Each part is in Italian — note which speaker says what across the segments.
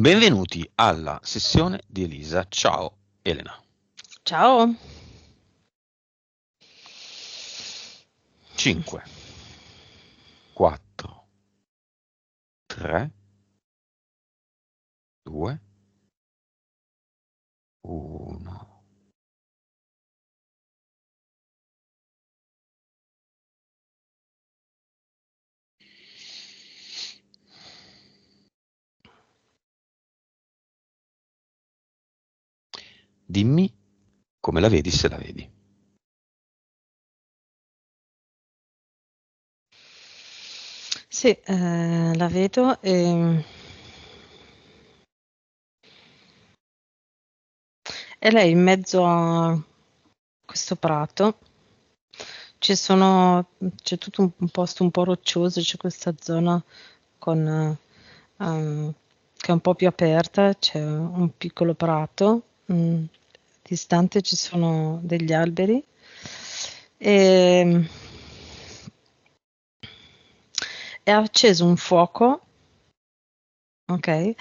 Speaker 1: Benvenuti alla sessione di Elisa. Ciao Elena.
Speaker 2: Ciao.
Speaker 1: 5, 4, 3, 2, 1. Dimmi come la vedi se la vedi.
Speaker 2: Sì, la vedo e lei in mezzo a questo prato. C'è tutto un posto un po' roccioso, c'è questa zona con, che è un po' più aperta, c'è un piccolo prato, distante ci sono degli alberi e è acceso un fuoco. Ok,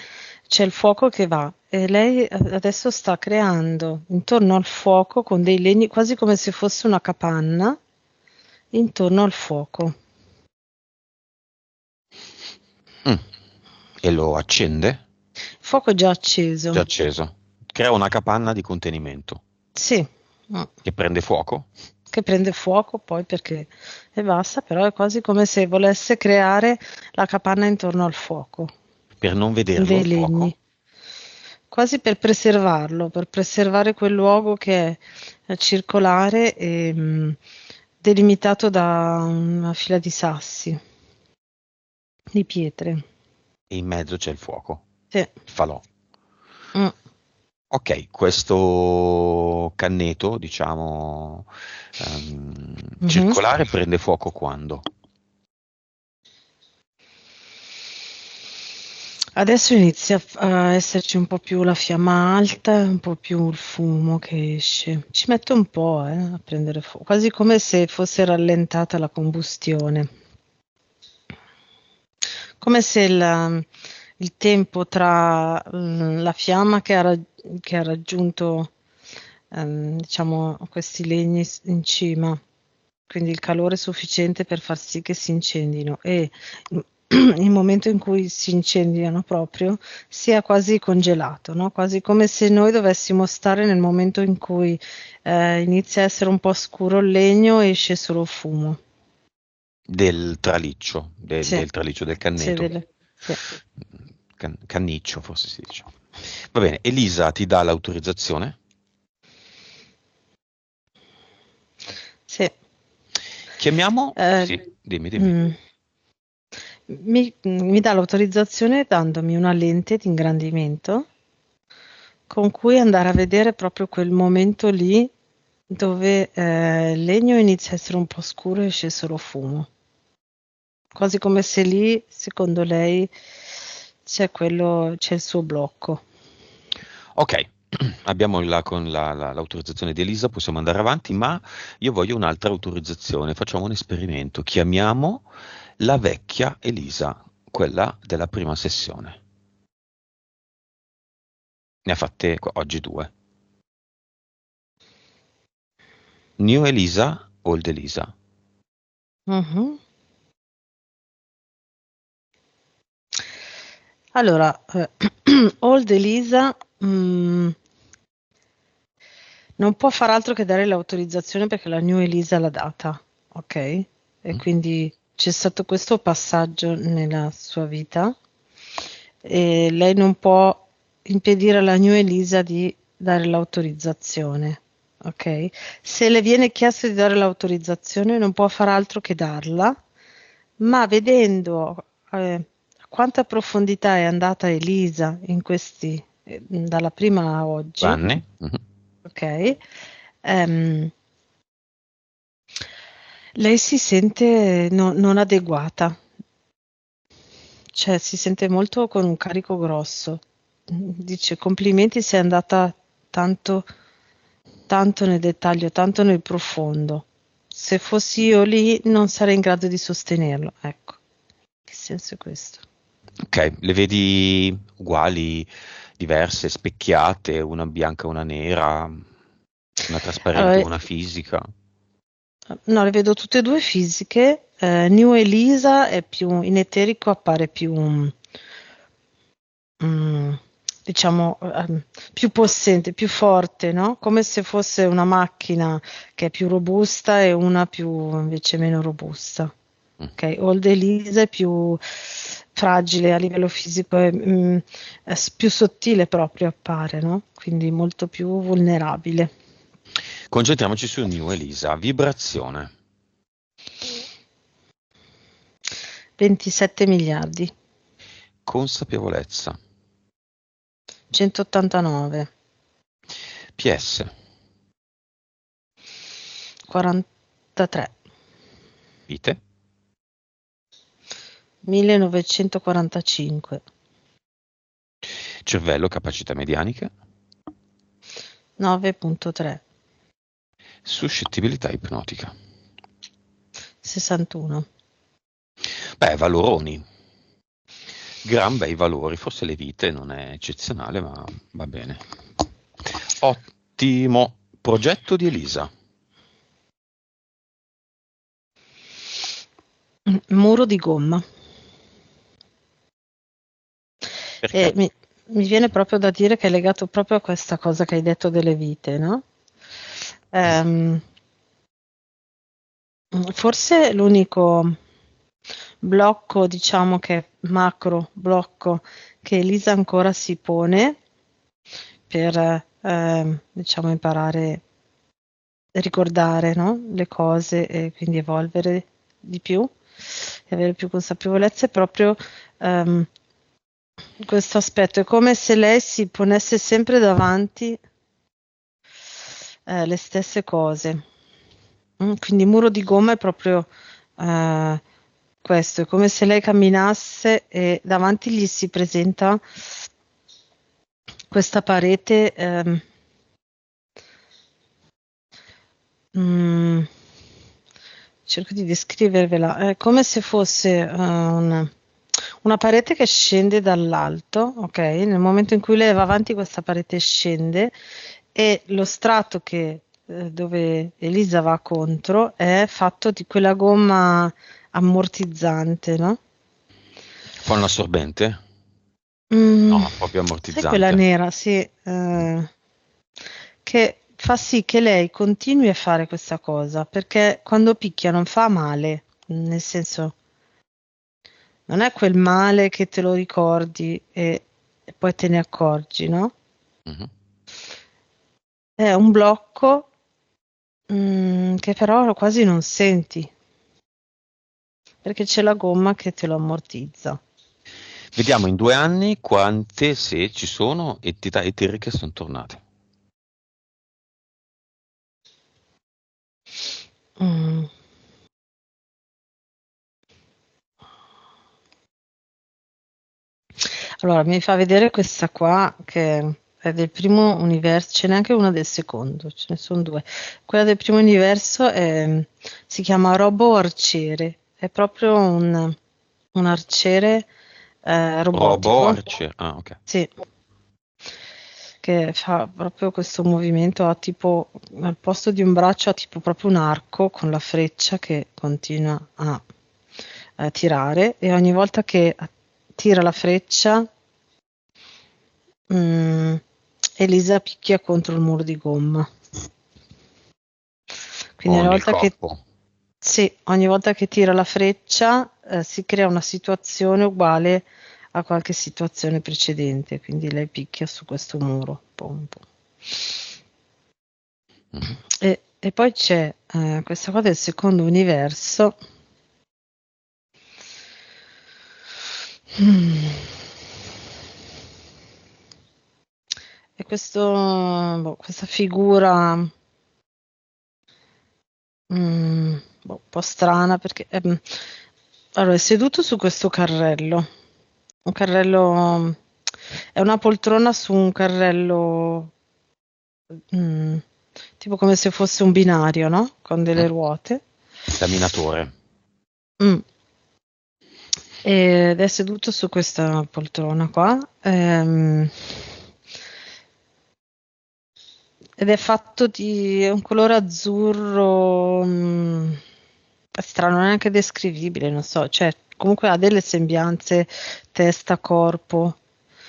Speaker 2: c'è il fuoco che va e lei adesso sta creando intorno al fuoco con dei legni, quasi come se fosse una capanna, intorno al fuoco.
Speaker 1: E lo accende?
Speaker 2: Il fuoco è già
Speaker 1: Già
Speaker 2: acceso.
Speaker 1: acceso. Crea una capanna di contenimento
Speaker 2: Sì, mm,
Speaker 1: che prende fuoco
Speaker 2: che prende fuoco poi perché e basta, però è quasi come se volesse creare la capanna intorno al fuoco,
Speaker 1: per non
Speaker 2: con
Speaker 1: vederlo
Speaker 2: dei
Speaker 1: il fuoco.
Speaker 2: legni. Quasi per preservarlo, per preservare quel luogo che è circolare e delimitato da una fila di sassi, di pietre.
Speaker 1: E in mezzo c'è il fuoco,
Speaker 2: Sì.
Speaker 1: il falò.
Speaker 2: Mm.
Speaker 1: Ok, questo canneto, diciamo,
Speaker 2: Mhm.
Speaker 1: circolare prende fuoco quando?
Speaker 2: Adesso inizia a esserci un po' più la fiamma alta, un po' più il fumo che esce. Ci mette un po', a prendere fuoco, quasi come se fosse rallentata la combustione. Come se il tempo tra la fiamma che ha raggiunto, diciamo, questi legni in cima, quindi il calore sufficiente per far sì che si incendino e il momento in cui si incendiano proprio sia quasi congelato, no? Quasi come se noi dovessimo stare nel momento in cui inizia a essere un po' scuro il legno e esce solo fumo.
Speaker 1: Del traliccio,
Speaker 2: Sì,
Speaker 1: del traliccio del
Speaker 2: sì,
Speaker 1: canneto.
Speaker 2: sì.
Speaker 1: Canniccio forse si dice. Va bene, Elisa ti dà l'autorizzazione.
Speaker 2: Sì.
Speaker 1: Chiamiamo?
Speaker 2: Eh,
Speaker 1: Sì, dimmi.
Speaker 2: mm, mi dà l'autorizzazione dandomi una lente di ingrandimento con cui andare a vedere proprio quel momento lì dove il legno inizia a essere un po' scuro e esce solo fumo. Quasi come se lì, secondo lei, c'è il suo blocco.
Speaker 1: Ok, abbiamo l'autorizzazione di Elisa, possiamo andare avanti, ma io voglio un'altra autorizzazione. Facciamo un esperimento. Chiamiamo la vecchia Elisa, quella della prima sessione. Ne ha fatte oggi 2. New Elisa, Old Elisa.
Speaker 2: Mhm. Allora, Old Elisa, non può far altro che dare l'autorizzazione perché la New Elisa l'ha data, ok? E
Speaker 1: Mm?
Speaker 2: quindi c'è stato questo passaggio nella sua vita e lei non può impedire alla New Elisa di dare l'autorizzazione, ok? Se le viene chiesto di dare l'autorizzazione non può far altro che darla, ma vedendo a quanta profondità è andata Elisa in questi, dalla prima a oggi,
Speaker 1: Vanni? Mhm.
Speaker 2: ok? Ehm, lei si sente non adeguata, cioè si sente molto con un carico grosso. Dice complimenti, sei andata tanto, tanto nel dettaglio, tanto nel profondo. Se fossi io lì non sarei in grado di sostenerlo. Ecco, che senso è questo?
Speaker 1: Ok, le vedi uguali, diverse, specchiate, una bianca e una nera, una trasparente e
Speaker 2: Allora,
Speaker 1: una fisica.
Speaker 2: no, le vedo tutte e due fisiche. New Elisa è più in eterico, appare più, mm, diciamo, più possente, più forte, no? Come se fosse una macchina che è più robusta e una più invece meno robusta.
Speaker 1: Mm.
Speaker 2: Ok, Old Elisa è più fragile a livello fisico, è più sottile proprio appare, no? Quindi molto più vulnerabile.
Speaker 1: Concentriamoci su New Elisa, vibrazione,
Speaker 2: 27 miliardi,
Speaker 1: consapevolezza,
Speaker 2: 189,
Speaker 1: PS,
Speaker 2: 43,
Speaker 1: vite,
Speaker 2: 1945,
Speaker 1: cervello, capacità medianiche,
Speaker 2: 9.3,
Speaker 1: suscettibilità ipnotica.
Speaker 2: 61.
Speaker 1: Beh, valoroni, gran bei valori, forse le vite non è eccezionale, ma va bene. Ottimo, progetto di Elisa.
Speaker 2: Muro di gomma. E
Speaker 1: Perché?
Speaker 2: mi viene proprio da dire che è legato proprio a questa cosa che hai detto delle vite, no? Ehm, Forse l'unico blocco, diciamo che è macro blocco che Elisa ancora si pone per, diciamo, imparare ricordare, no? Le cose e quindi evolvere di più e avere più consapevolezza è proprio ehm, questo aspetto. È come se lei si ponesse sempre davanti le stesse cose. Quindi muro di gomma è proprio eh, questo, è come se lei camminasse e davanti gli si presenta questa parete. Mm, cerco di descrivervela, è come se fosse una parete che scende dall'alto, ok? Nel momento in cui lei va avanti, questa parete scende e lo strato dove Elisa va contro è fatto di quella gomma ammortizzante, no?
Speaker 1: Fa un assorbente?
Speaker 2: Mm,
Speaker 1: No, proprio
Speaker 2: sai quella
Speaker 1: ammortizzante.
Speaker 2: nera, sì, che fa sì che lei continui a fare questa cosa, perché quando picchia non fa male, nel senso, non è quel male che te lo ricordi e poi te ne accorgi, no?
Speaker 1: Mhm.
Speaker 2: È un blocco, che però quasi non senti, perché c'è la gomma che te lo ammortizza.
Speaker 1: Vediamo in 2 anni quante se ci sono entità eteriche sono tornate.
Speaker 2: Mm. Allora, mi fa vedere questa qua che è del primo universo, ce n'è anche una del secondo, ce ne sono due. Quella del primo universo si chiama Robo Arciere, è proprio un arciere
Speaker 1: Robo
Speaker 2: robotico,
Speaker 1: Archer. Ah, ok.
Speaker 2: sì, che fa proprio questo movimento, ha tipo, al posto di un braccio ha tipo proprio un arco con la freccia che continua a tirare e ogni volta che tira la freccia Mm, Elisa picchia contro il muro di gomma. Quindi
Speaker 1: O nel corpo.
Speaker 2: sì, ogni volta che tira la freccia, si crea una situazione uguale a qualche situazione precedente. Quindi lei picchia su questo muro. Pom, pom.
Speaker 1: Mhm.
Speaker 2: E poi c'è questa qua del secondo universo. Mm. E questa figura un po' strana perché allora, è seduto su questo carrello. Un carrello è una poltrona su un carrello, mm, tipo come se fosse un binario, no? Con delle
Speaker 1: Mm.
Speaker 2: ruote.
Speaker 1: Da minatore.
Speaker 2: Mm. ed è seduto su questa poltrona qua, ed è fatto di un colore azzurro, è strano, non è neanche descrivibile, non so, cioè comunque ha delle sembianze testa, corpo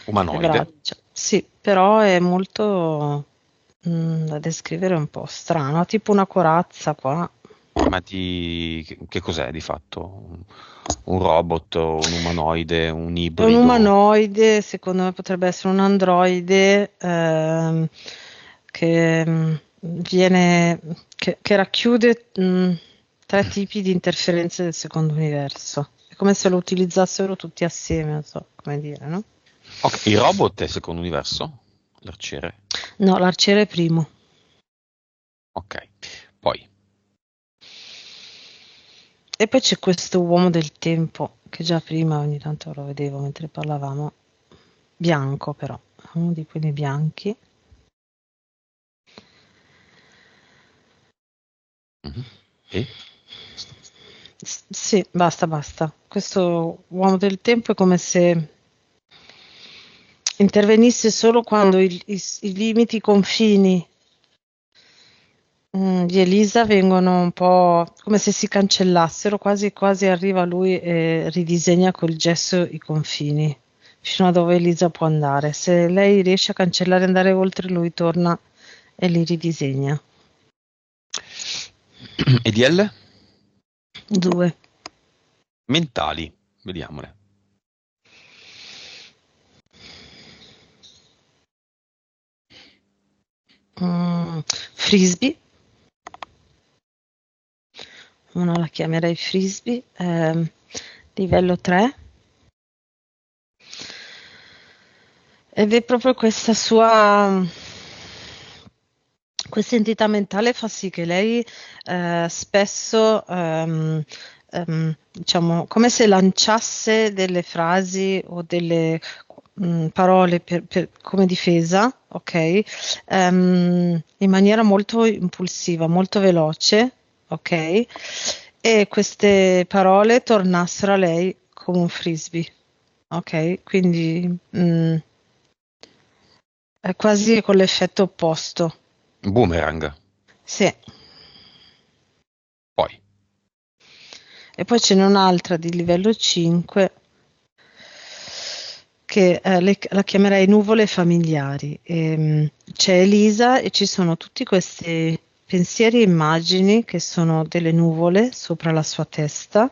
Speaker 2: e
Speaker 1: Umanoide,
Speaker 2: braccia. Sì, però è molto da descrivere un po' strano, tipo una corazza qua.
Speaker 1: ma che cos'è di fatto? Un robot, un umanoide, un
Speaker 2: È un
Speaker 1: ibrido?
Speaker 2: umanoide, secondo me potrebbe essere un androide che viene, che racchiude tre tipi di interferenze del secondo universo. È come se lo utilizzassero tutti assieme, non so come dire, no?
Speaker 1: Ok, il robot è secondo universo? L'arciere?
Speaker 2: No, l'arciere è primo.
Speaker 1: Ok, poi.
Speaker 2: E poi c'è questo uomo del tempo, che già prima ogni tanto lo vedevo mentre parlavamo, bianco però, uno di quelli bianchi.
Speaker 1: Mhm. E?
Speaker 2: Sì, basta, basta. Questo uomo del tempo è come se intervenisse solo quando i limiti, i confini di Elisa vengono un po' come se si cancellassero, quasi quasi arriva lui e ridisegna col gesso i confini fino a dove Elisa può andare. Se lei riesce a cancellare e andare oltre, lui torna e li ridisegna.
Speaker 1: E di L?
Speaker 2: Due.
Speaker 1: Mentali, vediamole.
Speaker 2: Frisbee, una la chiamerei Frisbee, livello 3. Ed è proprio questa entità mentale fa sì che lei spesso, diciamo, come se lanciasse delle frasi o delle parole come difesa, ok? In maniera molto impulsiva, molto veloce, ok? E queste parole tornassero a lei come un frisbee, ok? Quindi è quasi con l'effetto opposto.
Speaker 1: Boomerang.
Speaker 2: Sì.
Speaker 1: Poi.
Speaker 2: E poi ce n'è un'altra di livello 5 che la chiamerei nuvole familiari. C'è Elisa e ci sono tutti questi pensieri e immagini che sono delle nuvole sopra la sua testa.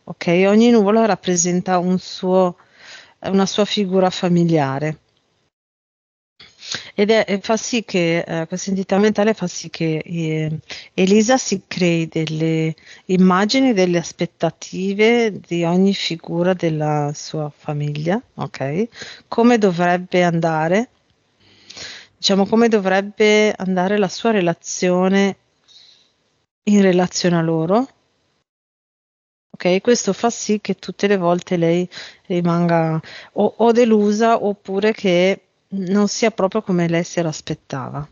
Speaker 2: Ok, ogni nuvola rappresenta una sua figura familiare. E fa sì che questa entità mentale fa sì che Elisa si crei delle immagini, delle aspettative di ogni figura della sua famiglia, ok? Come dovrebbe andare, diciamo, come dovrebbe andare la sua relazione in relazione a loro. Ok, questo fa sì che tutte le volte lei rimanga o delusa oppure che non sia proprio come lei se l'aspettava.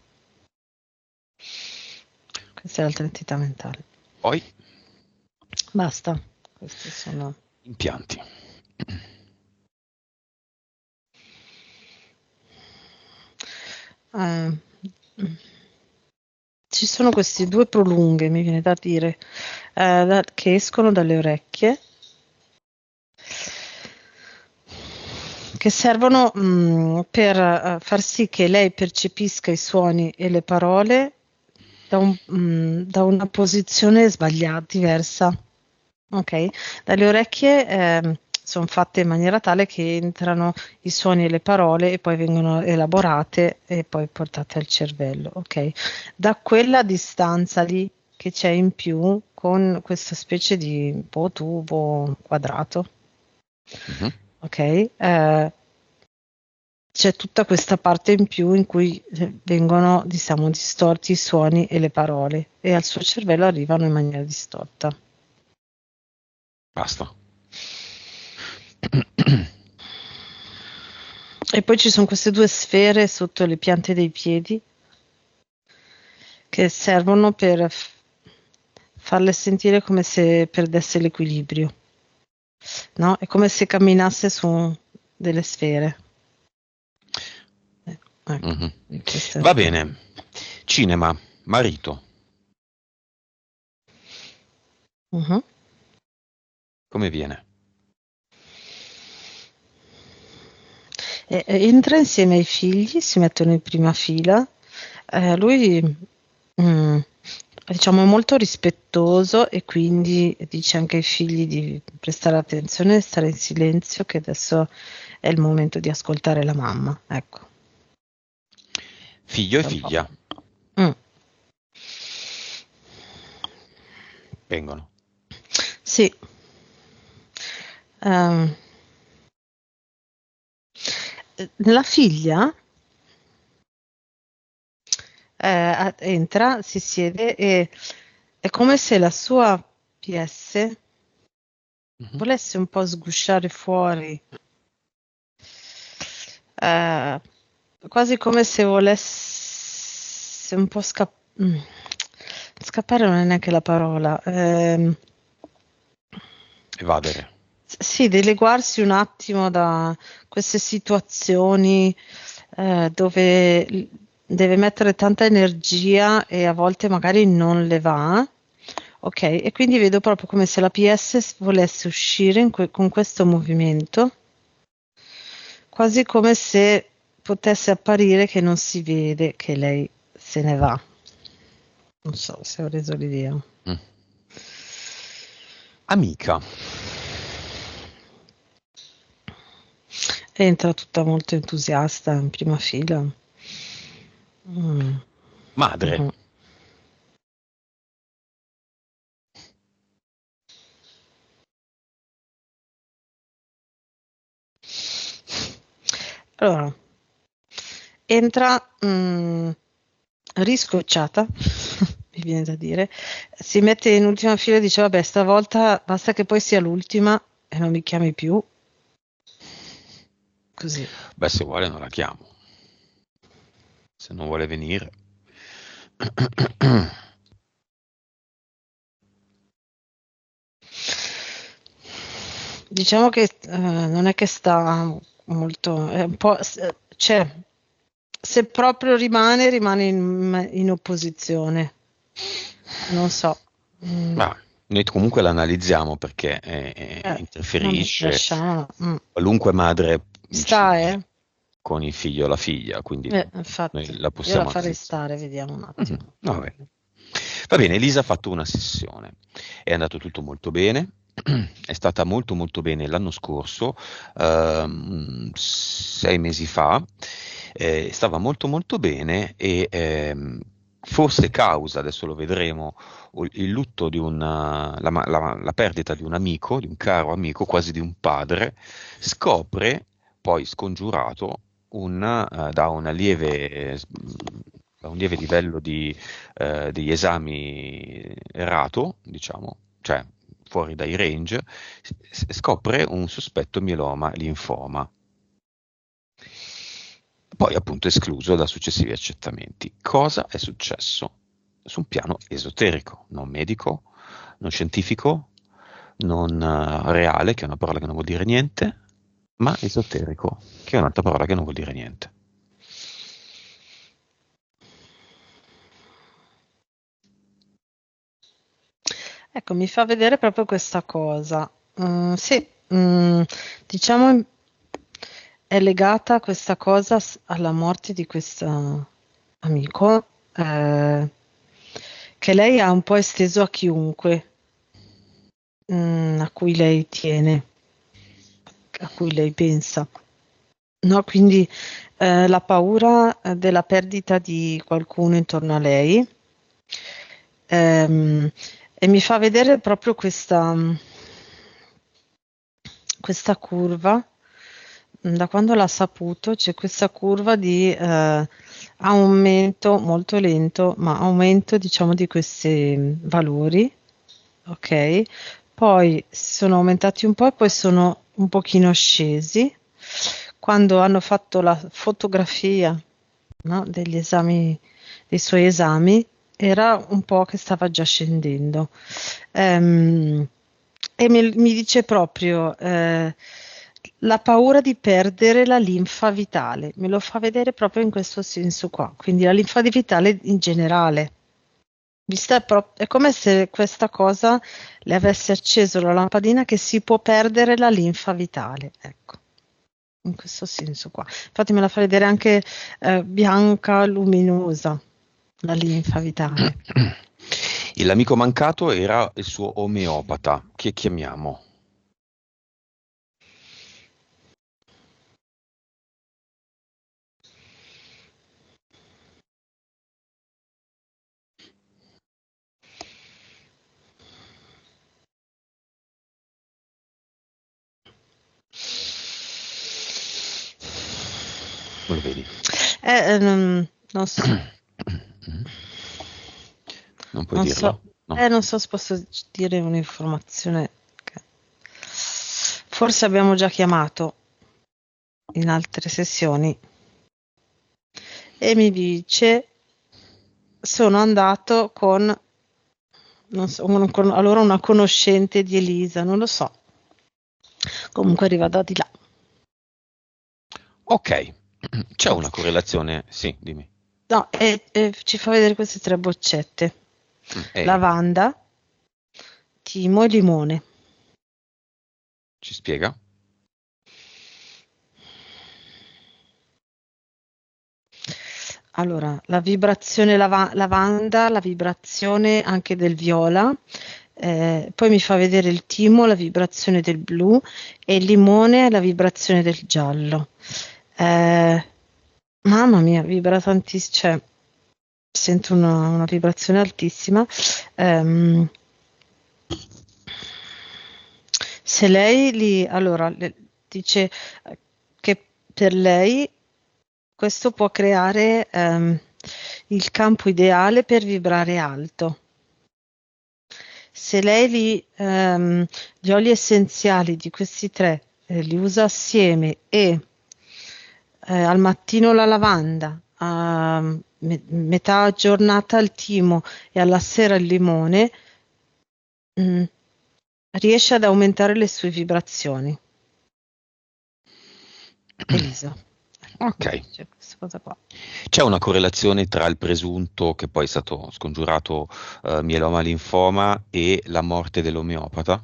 Speaker 2: Questa è l'altra entità mentale.
Speaker 1: Poi.
Speaker 2: Basta. Questi sono.
Speaker 1: Impianti.
Speaker 2: eh, Ci sono questi due prolunghe, mi viene da dire, che escono dalle orecchie, che servono per far sì che lei percepisca i suoni e le parole da una posizione sbagliata, diversa. Ok? Dalle orecchie sono fatte in maniera tale che entrano i suoni e le parole e poi vengono elaborate e poi portate al cervello. Ok? Da quella distanza lì che c'è in più con questa specie di tubo quadrato.
Speaker 1: Mhm.
Speaker 2: Ok? C'è tutta questa parte in più in cui vengono, diciamo, distorti i suoni e le parole e al suo cervello arrivano in maniera distorta.
Speaker 1: Basta.
Speaker 2: E poi ci sono queste due sfere sotto le piante dei piedi che servono per farle sentire come se perdesse l'equilibrio. no? È come se camminasse su delle sfere. Ecco,
Speaker 1: Mhm.
Speaker 2: questo
Speaker 1: Va bene. Cinema, marito,
Speaker 2: Mhm.
Speaker 1: come viene?
Speaker 2: Entra insieme ai figli, si mettono in prima fila. Lui, mm, diciamo, è molto rispettoso e quindi dice anche ai figli di prestare attenzione e stare in silenzio, che adesso è il momento di ascoltare la mamma. Ecco,
Speaker 1: Figlio e
Speaker 2: è un po'.
Speaker 1: figlia
Speaker 2: Mm.
Speaker 1: vengono.
Speaker 2: Sì. Ehm, la figlia entra, si siede e è come se la sua PS
Speaker 1: Mhm.
Speaker 2: volesse un po' sgusciare fuori, eh, quasi come se volesse un po' scappare, non è neanche la parola.
Speaker 1: Evadere.
Speaker 2: Sì, dileguarsi un attimo da queste situazioni dove deve mettere tanta energia e a volte magari non le va. Ok, e quindi vedo proprio come se la PS volesse uscire con questo movimento, quasi come se potesse apparire che non si vede che lei se ne va. Non so se ho reso l'idea.
Speaker 1: Mm. Amica,
Speaker 2: Entra tutta molto entusiasta in prima fila. Mm.
Speaker 1: madre,
Speaker 2: Mhm. Allora, entra riscocciata, mi viene da dire, si mette in ultima fila e dice: Vabbè, stavolta basta che poi sia l'ultima e non mi chiami più. Così.
Speaker 1: beh, se vuole non la chiamo, se non vuole venire.
Speaker 2: Diciamo che non è che sta molto, è un po', cioè, se proprio rimane in opposizione. Non so. Mm,
Speaker 1: Ma noi comunque l'analizziamo perché
Speaker 2: vabbè,
Speaker 1: interferisce.
Speaker 2: lasciamola.
Speaker 1: Qualunque madre
Speaker 2: Sta,
Speaker 1: incide con il figlio o la figlia, quindi noi
Speaker 2: infatti,
Speaker 1: la
Speaker 2: io la
Speaker 1: possiamo
Speaker 2: farei
Speaker 1: analizzare.
Speaker 2: stare, vediamo un
Speaker 1: Mhm,
Speaker 2: attimo.
Speaker 1: va bene. Va bene, Elisa ha fatto una sessione, è andato tutto molto bene, è stata molto molto bene l'anno scorso, 6 mesi fa, stava molto molto bene e forse causa, adesso lo vedremo, il lutto di la perdita di un amico, di un caro amico, quasi di un padre, scopre, poi scongiurato, da un lieve livello degli esami errato, diciamo, cioè fuori dai range, scopre un sospetto mieloma linfoma, poi appunto escluso da successivi accertamenti. Cosa è successo? Su un piano esoterico, non medico, non scientifico, non reale, che è una parola che non vuol dire niente, ma esoterico, che è un'altra parola che non vuol dire niente.
Speaker 2: Ecco, mi fa vedere proprio questa cosa. Sì, diciamo è legata questa cosa alla morte di questo amico, che lei ha un po' esteso a chiunque, a cui lei tiene, a cui lei pensa. No, quindi la paura della perdita di qualcuno intorno a lei, ehm, e mi fa vedere proprio questa curva. Da quando l'ha saputo c'è questa curva di aumento molto lento, ma aumento diciamo di questi valori, ok? Poi sono aumentati un po' e poi sono un pochino scesi. Quando hanno fatto la fotografia, no, degli esami, dei suoi esami, era un po' che stava già scendendo. Ehm, E mi dice proprio la paura di perdere la linfa vitale, me lo fa vedere proprio in questo senso qua, quindi la linfa vitale in generale. È come se questa cosa le avesse acceso la lampadina che si può perdere la linfa vitale, ecco, in questo senso qua. Infatti me la fa vedere anche bianca, luminosa, la linfa vitale.
Speaker 1: L'amico mancato era il suo omeopata, che chiamiamo. Lo vedi?
Speaker 2: Non so,
Speaker 1: Non puoi
Speaker 2: non so,
Speaker 1: dirlo? No.
Speaker 2: non so se posso dire un'informazione che forse abbiamo già chiamato in altre sessioni e mi dice sono andato con, non so, allora una conoscente di Elisa, non lo so. Comunque arriva da di là.
Speaker 1: Ok, c'è
Speaker 2: Ok.
Speaker 1: una correlazione? Sì, dimmi.
Speaker 2: No, e ci fa vedere queste tre boccette.
Speaker 1: E
Speaker 2: Lavanda, timo e limone.
Speaker 1: ci spiega?
Speaker 2: Allora, la vibrazione lavanda, la vibrazione anche del viola, poi mi fa vedere il timo, la vibrazione del blu e il limone, la vibrazione del giallo. Eh, Mamma mia, vibra tantissimo, cioè sento una vibrazione altissima. Ehm, Se lei allora, dice che per lei questo può creare il campo ideale per vibrare alto. Se lei gli oli essenziali di questi tre li usa assieme e al mattino la lavanda, a metà giornata il timo e alla sera il limone, mh, riesce ad aumentare le sue vibrazioni. Elisa, ecco, mi
Speaker 1: Ok.
Speaker 2: dice questa cosa qua.
Speaker 1: C'è una correlazione tra il presunto, che poi è stato scongiurato, mieloma linfoma e la morte dell'omeopata?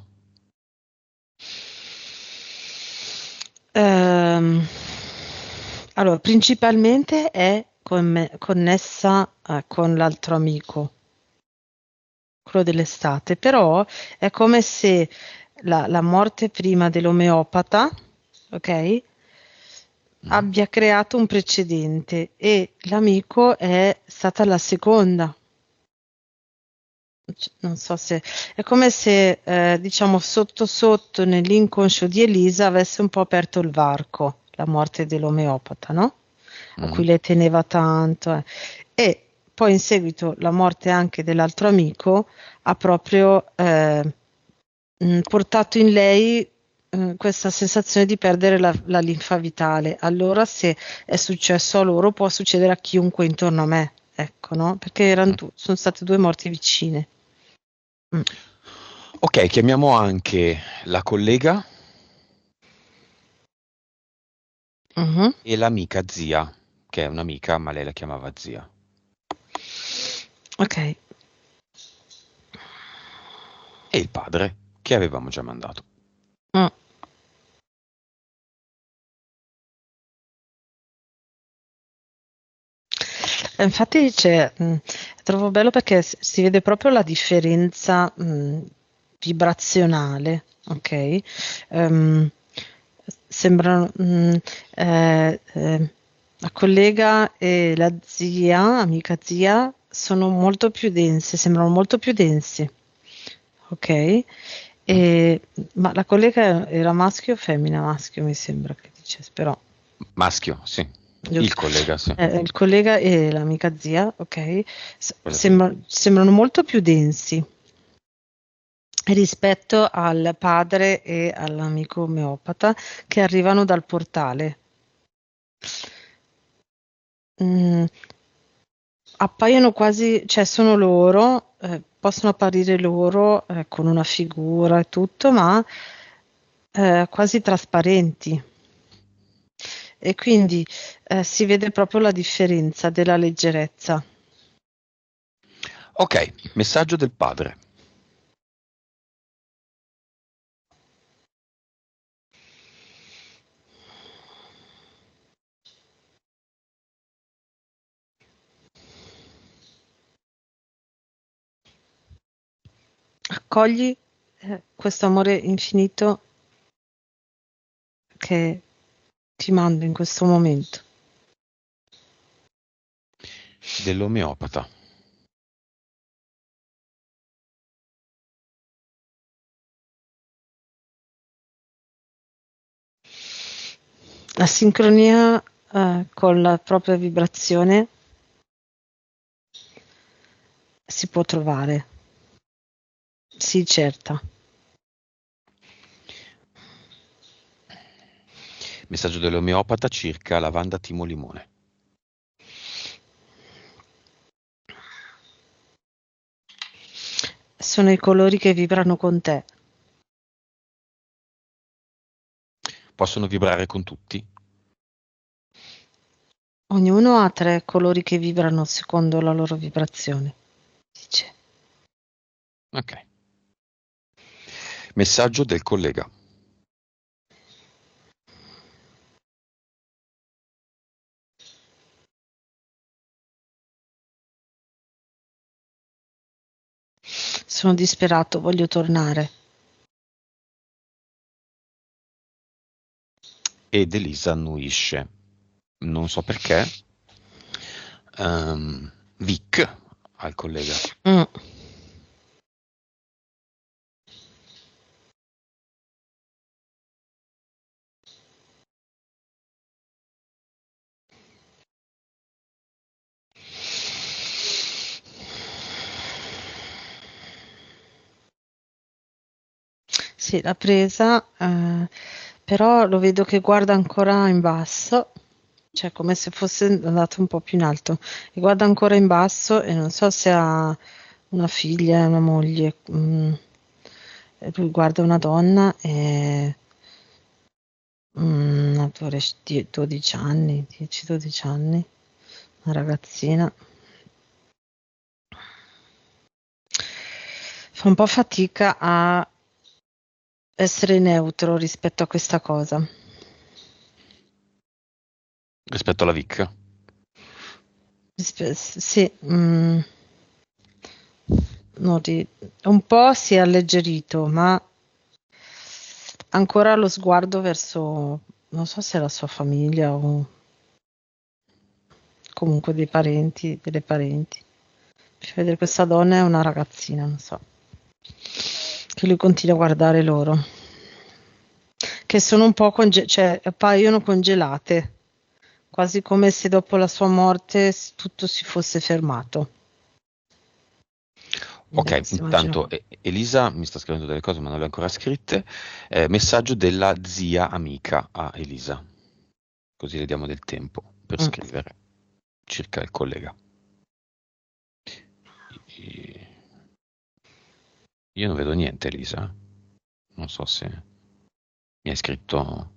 Speaker 2: Ehm, allora, principalmente è connessa con l'altro amico, quello dell'estate, però è come se la morte prima dell'omeopata, ok,
Speaker 1: Mhm.
Speaker 2: abbia creato un precedente e l'amico è stata la seconda. Non so se è come se, diciamo, sotto sotto nell'inconscio di Elisa avesse un po' aperto il varco, la morte dell'omeopata, no? A cui
Speaker 1: Mhm.
Speaker 2: lei teneva tanto. E poi in seguito la morte anche dell'altro amico ha proprio portato in lei questa sensazione di perdere la linfa vitale. Allora, se è successo a loro, può succedere a chiunque intorno a me, ecco, no? Perché sono state due morti vicine. Mm.
Speaker 1: Ok, chiamiamo anche la collega
Speaker 2: Mhm.
Speaker 1: e l'amica zia, che è un'amica, ma lei la chiamava zia.
Speaker 2: Ok.
Speaker 1: E il padre, che avevamo già mandato.
Speaker 2: Mm. Infatti trovo bello perché si vede proprio la differenza vibrazionale, ok? Ehm, sembrano la collega e la zia, amica zia, sono molto più dense, sembrano molto più densi, ok?
Speaker 1: Mm?
Speaker 2: Ma la collega era maschio o femmina? Maschio mi sembra che dicesse, però.
Speaker 1: Maschio, sì. Il
Speaker 2: Giusto.
Speaker 1: collega, sì.
Speaker 2: Il collega e l'amica zia, ok,
Speaker 1: Quella prima.
Speaker 2: sembrano molto più densi rispetto al padre e all'amico omeopata che arrivano dal portale. Mm, appaiono quasi, cioè sono loro, possono apparire loro con una figura e tutto, ma quasi trasparenti. E quindi si vede proprio la differenza della leggerezza.
Speaker 1: Ok, messaggio del padre.
Speaker 2: Accogli questo amore infinito che ti mando in questo momento.
Speaker 1: Dell'omeopata.
Speaker 2: La sincronia con la propria vibrazione si può trovare, sì, certa.
Speaker 1: Messaggio dell'omeopata circa lavanda, timo, limone.
Speaker 2: Sono i colori che vibrano con te.
Speaker 1: Possono vibrare con tutti?
Speaker 2: Ognuno ha 3 colori che vibrano secondo la loro vibrazione, dice.
Speaker 1: Ok. Messaggio del collega.
Speaker 2: Sono disperato, voglio tornare.
Speaker 1: Ed Elisa annuisce. Non so perché. Vic al collega.
Speaker 2: Mm. Sì, l'ha presa, però lo vedo che guarda ancora in basso, cioè come se fosse andato un po' più in alto, e guarda ancora in basso e non so se ha una figlia, una moglie. E lui guarda una donna e una 12 anni, 10-12 anni, una ragazzina. Fa un po' fatica a essere neutro rispetto a questa cosa.
Speaker 1: Rispetto alla Vic.
Speaker 2: Sì, un po' si è alleggerito, ma ancora lo sguardo verso, non so se la sua famiglia o comunque dei parenti, delle parenti. Fa vedere questa donna è una ragazzina, non so, che lui continua a guardare loro, che sono un po' cioè appaiono congelate, quasi come se dopo la sua morte tutto si fosse fermato.
Speaker 1: Ok,
Speaker 2: Si immagina
Speaker 1: intanto
Speaker 2: qua.
Speaker 1: Elisa mi sta scrivendo delle cose ma non le ho ancora scritte. Messaggio della zia amica a Elisa. Così le diamo del tempo per
Speaker 2: Mm.
Speaker 1: scrivere circa il collega. I- Io non vedo niente, Elisa. Non so se mi hai scritto.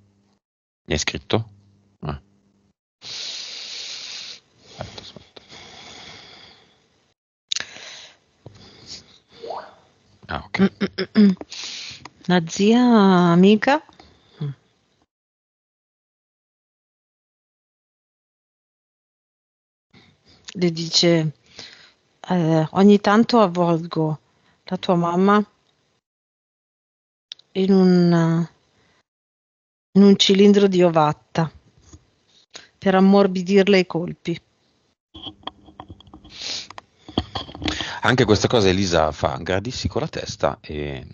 Speaker 1: Mi hai scritto? Ah, aspetta, aspetta. Ah, ok.
Speaker 2: La zia amica le dice, ogni tanto avvolgo la tua mamma in un cilindro di ovatta per ammorbidirle i colpi.
Speaker 1: Anche questa cosa Elisa fa gradissi con la testa e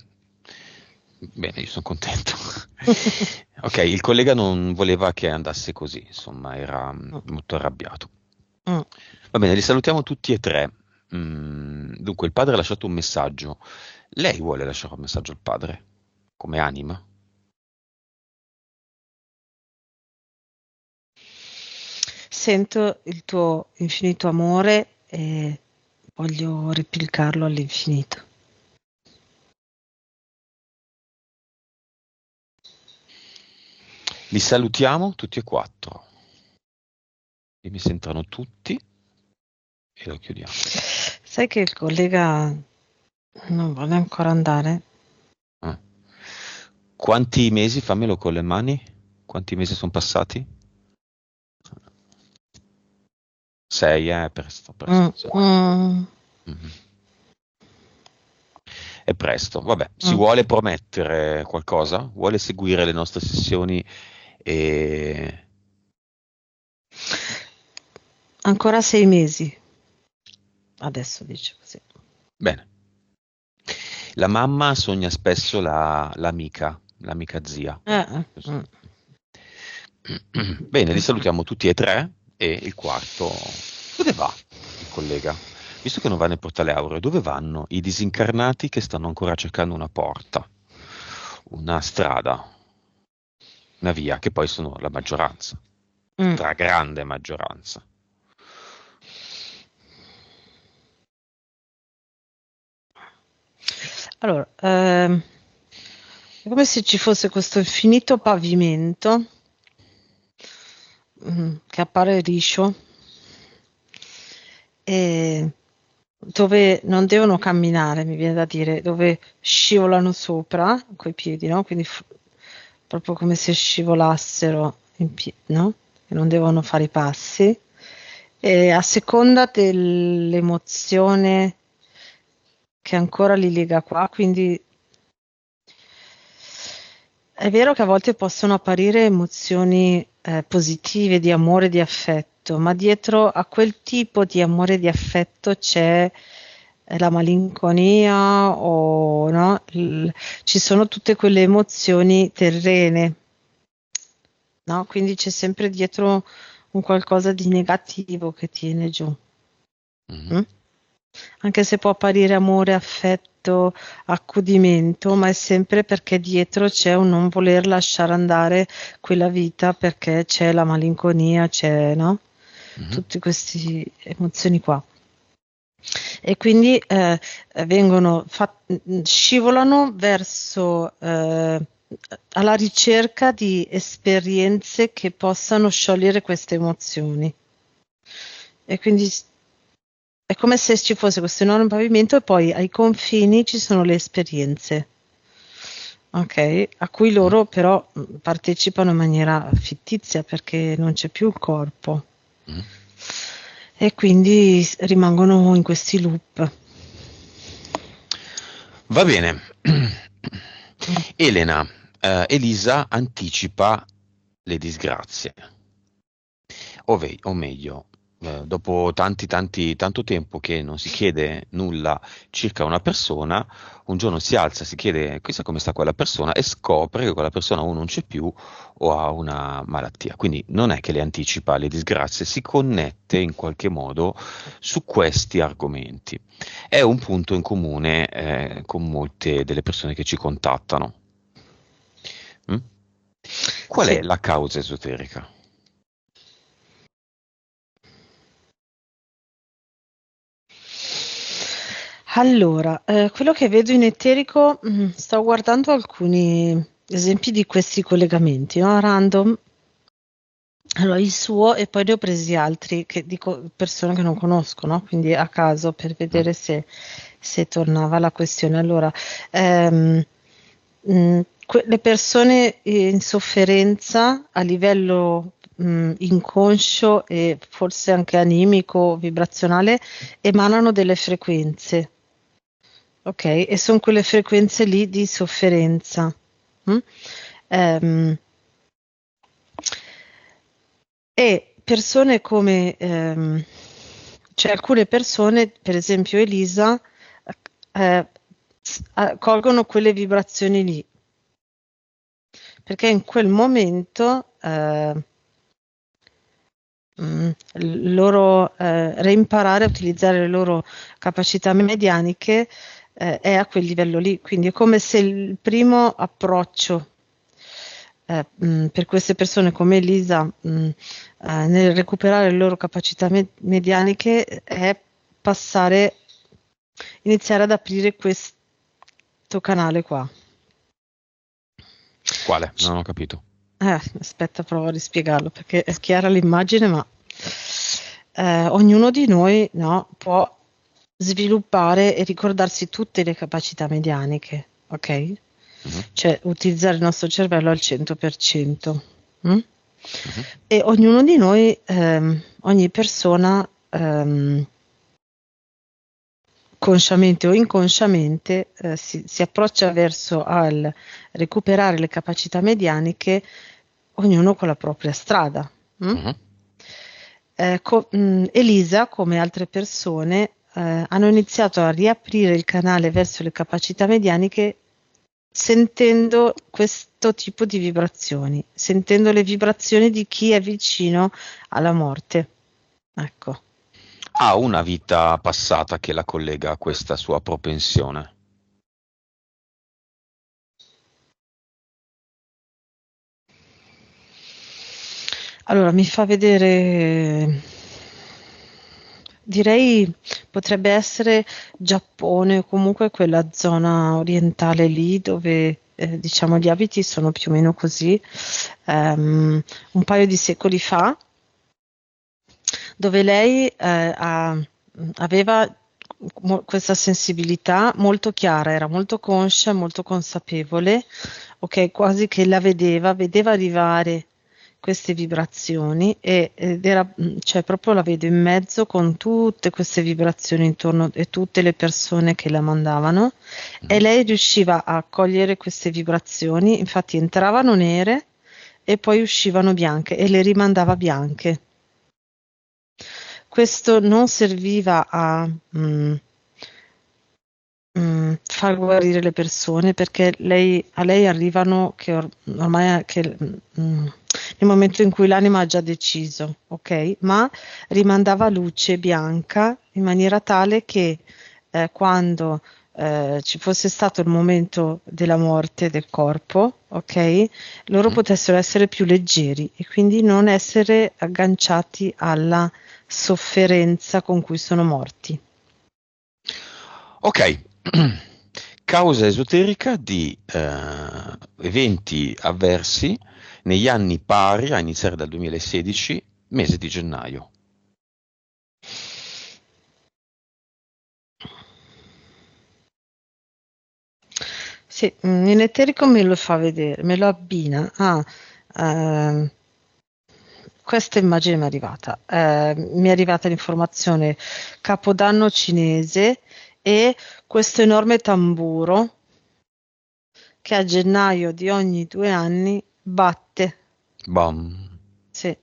Speaker 1: bene, io sono contento. Ok, il collega non voleva che andasse così, insomma, era molto arrabbiato.
Speaker 2: Mm.
Speaker 1: Va bene, li salutiamo tutti e tre. Dunque, il padre ha lasciato un messaggio. Lei vuole lasciare un messaggio al padre, come anima?
Speaker 2: Sento il tuo infinito amore e voglio replicarlo all'infinito.
Speaker 1: Li salutiamo tutti e 4. E mi sentono tutti e lo chiudiamo.
Speaker 2: Sai che il collega non vuole ancora andare?
Speaker 1: Quanti mesi, fammelo con le mani, quanti mesi sono passati? 6, presto. Mm-hmm. È presto, vabbè, si vuole promettere qualcosa? Vuole seguire le nostre sessioni e...
Speaker 2: Ancora 6 mesi. Adesso dice così.
Speaker 1: Bene. La mamma sogna spesso l'amica zia. Bene, li salutiamo tutti e 3 e il quarto. Dove va il collega? Visto che non va nel portale aureo, dove vanno i disincarnati che stanno ancora cercando una porta, una strada, una via, che poi sono la maggioranza, grande maggioranza.
Speaker 2: Allora, è come se ci fosse questo infinito pavimento che appare liscio e dove non devono camminare, mi viene da dire, dove scivolano sopra coi piedi, no? Quindi proprio come se scivolassero in piedi, no? E non devono fare i passi. E a seconda dell'emozione che ancora li lega qua, quindi è vero che a volte possono apparire emozioni positive di amore e di affetto, ma dietro a quel tipo di amore e di affetto c'è la malinconia o no? Ci sono tutte quelle emozioni terrene, no? Quindi c'è sempre dietro un qualcosa di negativo che tiene giù. Anche se può apparire amore, affetto, accudimento, ma è sempre perché dietro c'è un non voler lasciare andare quella vita perché c'è la malinconia, c'è, no? Tutte queste emozioni qua. E quindi scivolano verso alla ricerca di esperienze che possano sciogliere queste emozioni. E quindi è come se ci fosse questo enorme pavimento e poi ai confini ci sono le esperienze, ok? A cui loro però partecipano in maniera fittizia perché non c'è più il corpo. E quindi rimangono in questi loop.
Speaker 1: Va bene. Elena, Elisa anticipa le disgrazie. O meglio, dopo tanto tempo che non si chiede nulla circa una persona, un giorno si alza, si chiede chissà come sta quella persona e scopre che quella persona o non c'è più o ha una malattia. Quindi non è che le anticipa le disgrazie, si connette in qualche modo su questi argomenti. È un punto in comune con molte delle persone che ci contattano. Qual è la causa esoterica?
Speaker 2: Allora, quello che vedo in eterico, sto guardando alcuni esempi di questi collegamenti, no? Random. Allora, il suo e poi ne ho presi altri che dico persone che non conosco, no? Quindi a caso per vedere se tornava la questione. Allora, le persone in sofferenza a livello inconscio e forse anche animico, vibrazionale, emanano delle frequenze. Ok, e sono quelle frequenze lì di sofferenza. E persone come, cioè alcune persone, per esempio Elisa, colgono quelle vibrazioni lì, perché in quel momento loro reimparare a utilizzare le loro capacità medianiche è a quel livello lì, quindi è come se il primo approccio per queste persone come Elisa nel recuperare le loro capacità medianiche è iniziare ad aprire questo canale qua.
Speaker 1: Quale? Non ho capito.
Speaker 2: Aspetta, provo a rispiegarlo perché è chiara l'immagine, ma ognuno di noi, no, può sviluppare e ricordarsi tutte le capacità medianiche, ok? Cioè utilizzare il nostro cervello al 100%. E ognuno di noi, ogni persona, consciamente o inconsciamente, si approccia verso al recuperare le capacità medianiche, ognuno con la propria strada. Elisa, come altre persone, hanno iniziato a riaprire il canale verso le capacità medianiche sentendo questo tipo di vibrazioni, sentendo le vibrazioni di chi è vicino alla morte. Ecco.
Speaker 1: Ha una vita passata che la collega a questa sua propensione.
Speaker 2: Allora, mi fa vedere, direi potrebbe essere Giappone o comunque quella zona orientale lì dove diciamo gli abiti sono più o meno così, un paio di secoli fa, dove lei aveva questa sensibilità molto chiara, era molto conscia, molto consapevole, ok, quasi che la vedeva arrivare queste vibrazioni ed era, cioè proprio la vedo in mezzo con tutte queste vibrazioni intorno e tutte le persone che la mandavano e lei riusciva a cogliere queste vibrazioni, infatti entravano nere e poi uscivano bianche e le rimandava bianche. Questo non serviva a far guarire le persone perché a lei arrivano che ormai nel momento in cui l'anima ha già deciso, ok? Ma rimandava luce bianca in maniera tale che quando ci fosse stato il momento della morte del corpo, ok? Loro potessero essere più leggeri e quindi non essere agganciati alla sofferenza con cui sono morti.
Speaker 1: Ok, causa esoterica di eventi avversi negli anni pari, a iniziare dal 2016, mese di gennaio.
Speaker 2: Sì, in eterico me lo fa vedere, me lo abbina a questa immagine mi è arrivata l'informazione Capodanno cinese e questo enorme tamburo che a gennaio di ogni 2 anni batte.
Speaker 1: Bam.
Speaker 2: Sì.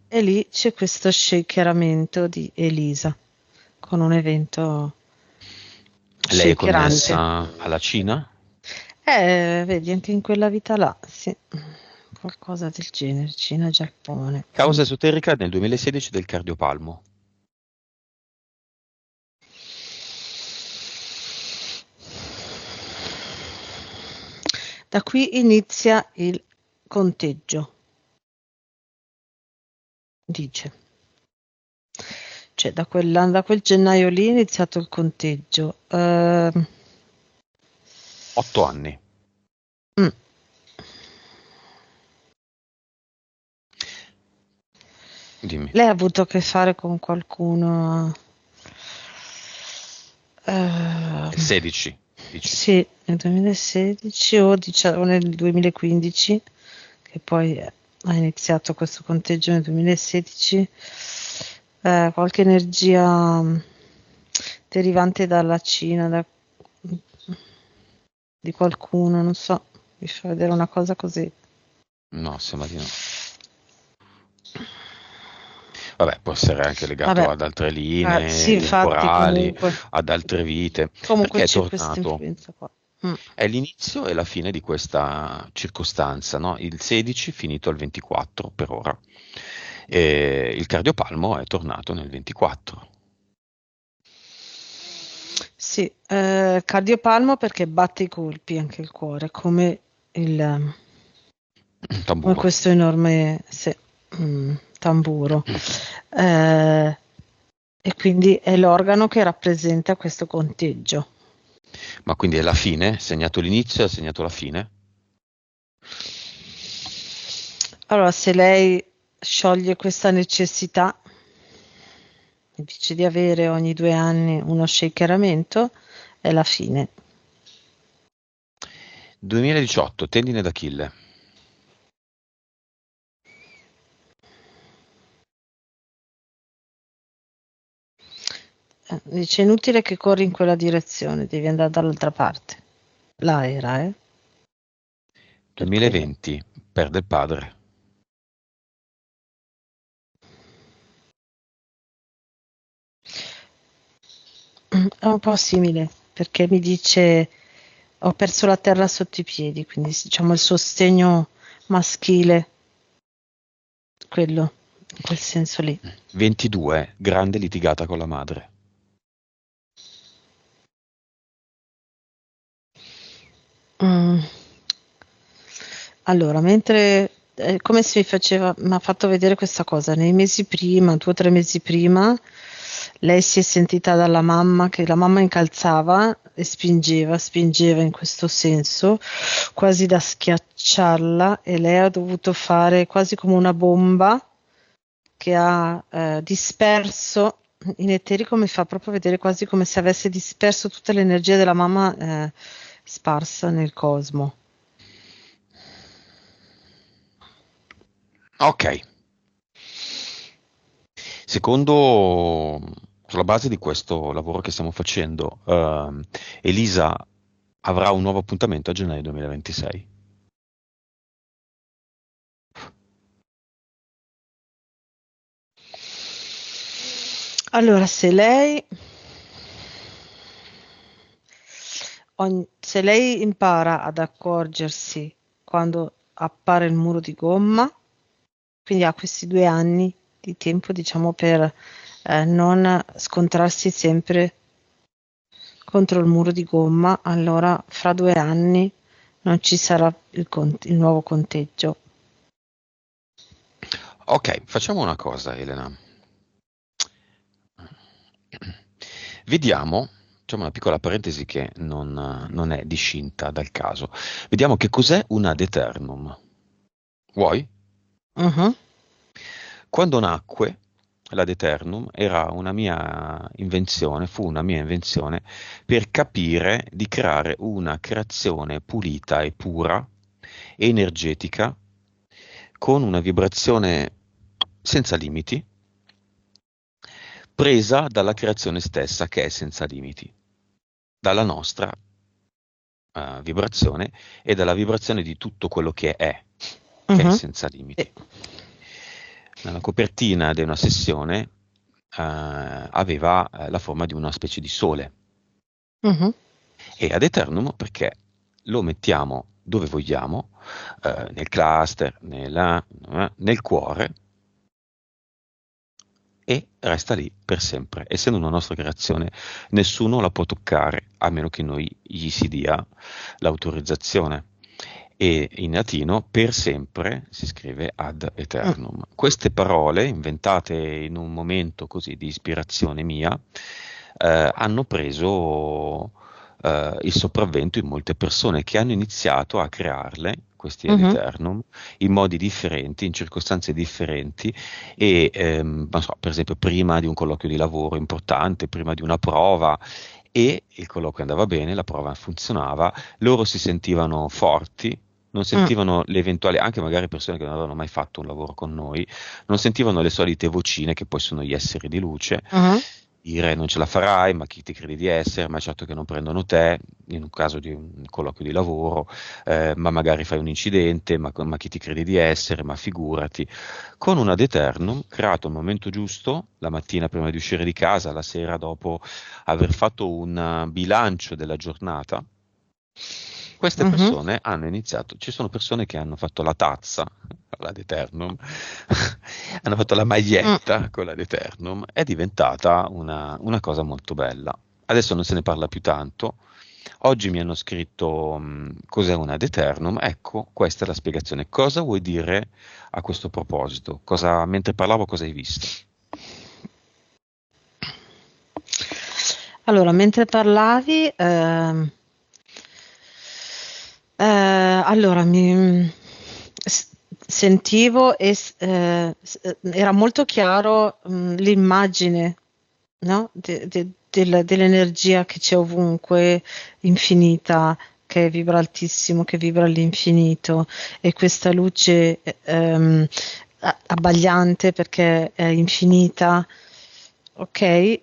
Speaker 2: E lì c'è questo shakeramento di Elisa con un evento
Speaker 1: Lei è
Speaker 2: shakerante.
Speaker 1: connessa alla Cina?
Speaker 2: Vedi, anche in quella vita là, sì, qualcosa del genere, Cina, Giappone.
Speaker 1: Causa esoterica nel 2016 del cardiopalmo.
Speaker 2: Da qui inizia il conteggio, dice. Cioè da quel gennaio lì è iniziato il conteggio.
Speaker 1: 8 anni. Dimmi.
Speaker 2: Lei ha avuto a che fare con qualcuno?
Speaker 1: 16, dici?
Speaker 2: Sì, nel 2016 o nel 2015, che poi ha iniziato questo conteggio nel 2016. Qualche energia derivante dalla Cina, di qualcuno, non so, mi fa vedere una cosa così.
Speaker 1: No, sembra di no. Vabbè, può essere anche legato ad altre linee
Speaker 2: sì, infatti,
Speaker 1: temporali,
Speaker 2: comunque,
Speaker 1: ad altre vite.
Speaker 2: comunque
Speaker 1: Perché è
Speaker 2: c'è questa
Speaker 1: tornato?
Speaker 2: influenza qua.
Speaker 1: È l'inizio e la fine di questa circostanza, no? Il 16 finito al 24 per ora. E il cardiopalmo è tornato nel 24.
Speaker 2: Sì, cardiopalmo perché batte i colpi anche il cuore, come
Speaker 1: Tamburo.
Speaker 2: questo enorme tamburo. e quindi è l'organo che rappresenta questo conteggio.
Speaker 1: Ma quindi è la fine? Segnato l'inizio, ha segnato la fine?
Speaker 2: Allora, se lei scioglie questa necessità, invece di avere ogni 2 anni uno shakeramento, è la fine.
Speaker 1: 2018, tendine d'Achille.
Speaker 2: Dice inutile che corri in quella direzione, devi andare dall'altra parte. Là era, per quello.
Speaker 1: 2020, perde il padre.
Speaker 2: È un po' simile, perché mi dice ho perso la terra sotto i piedi, quindi diciamo il sostegno maschile, quello, in quel senso lì.
Speaker 1: 22, grande litigata con la madre.
Speaker 2: Mm. Allora, mentre come si faceva, mi ha fatto vedere questa cosa, nei mesi prima, 2 o 3 mesi prima, lei si è sentita dalla mamma che la mamma incalzava e spingeva, spingeva in questo senso, quasi da schiacciarla e lei ha dovuto fare quasi come una bomba che ha disperso in eterico, mi fa proprio vedere quasi come se avesse disperso tutta l'energia della mamma sparsa nel cosmo.
Speaker 1: Ok, secondo, sulla base di questo lavoro che stiamo facendo, Elisa avrà un nuovo appuntamento a gennaio 2026.
Speaker 2: Allora, se lei impara ad accorgersi quando appare il muro di gomma, quindi ha questi 2 anni di tempo, diciamo, per non scontrarsi sempre contro il muro di gomma, allora fra 2 anni non ci sarà il nuovo conteggio.
Speaker 1: Ok, facciamo una cosa, Elena. Vediamo, facciamo una piccola parentesi che non è discinta dal caso. Vediamo che cos'è un ad eternum. Vuoi?
Speaker 2: Mhm,
Speaker 1: Quando nacque l'ad eternum era una mia invenzione, fu una mia invenzione per capire di creare una creazione pulita e pura, energetica, con una vibrazione senza limiti, presa dalla creazione stessa che è senza limiti, dalla nostra vibrazione e dalla vibrazione di tutto quello che è
Speaker 2: mhm,
Speaker 1: senza
Speaker 2: sì,
Speaker 1: limiti. La copertina di una sessione aveva la forma di una specie di sole
Speaker 2: mhm,
Speaker 1: e ad eternum perché lo mettiamo dove vogliamo, nel cluster, nel cuore e resta lì per sempre. Essendo una nostra creazione, nessuno la può toccare a meno che noi gli si dia l'autorizzazione. E in latino per sempre si scrive ad
Speaker 2: mm,
Speaker 1: eternum. Queste parole, inventate in un momento così di ispirazione mia, hanno preso il sopravvento in molte persone che hanno iniziato a crearle, questi ad
Speaker 2: mhm,
Speaker 1: eternum, in modi differenti, in circostanze differenti e non so, per esempio prima di un colloquio di lavoro importante, prima di una prova e il colloquio andava bene, la prova funzionava, loro si sentivano forti, non
Speaker 2: mm,
Speaker 1: sentivano le eventuali, anche magari persone che non avevano mai fatto un lavoro con noi, non sentivano le solite vocine che poi sono gli esseri di luce,
Speaker 2: mhm,
Speaker 1: dire non ce la farai, ma chi ti credi di essere, ma certo che non prendono te, in un caso di un colloquio di lavoro, ma magari fai un incidente, ma chi ti credi di essere, ma figurati. Con un ad eternum, creato al momento giusto, la mattina prima di uscire di casa, la sera dopo aver fatto un bilancio della giornata, queste
Speaker 2: mhm,
Speaker 1: persone hanno iniziato, ci sono persone che hanno fatto la tazza, l'ad eternum, hanno fatto la
Speaker 2: mm.
Speaker 1: maglietta con l'ad eternum, è diventata una cosa molto bella. Adesso non se ne parla più tanto. Oggi mi hanno scritto cos'è un ad eternum, ecco, questa è la spiegazione. Cosa vuoi dire a questo proposito? Mentre parlavo, cosa hai visto?
Speaker 2: Allora, mentre parlavi, allora sentivo e era molto chiaro l'immagine, no? Dell'energia che c'è ovunque, infinita, che vibra altissimo, che vibra all'infinito, e questa luce abbagliante perché è infinita, ok?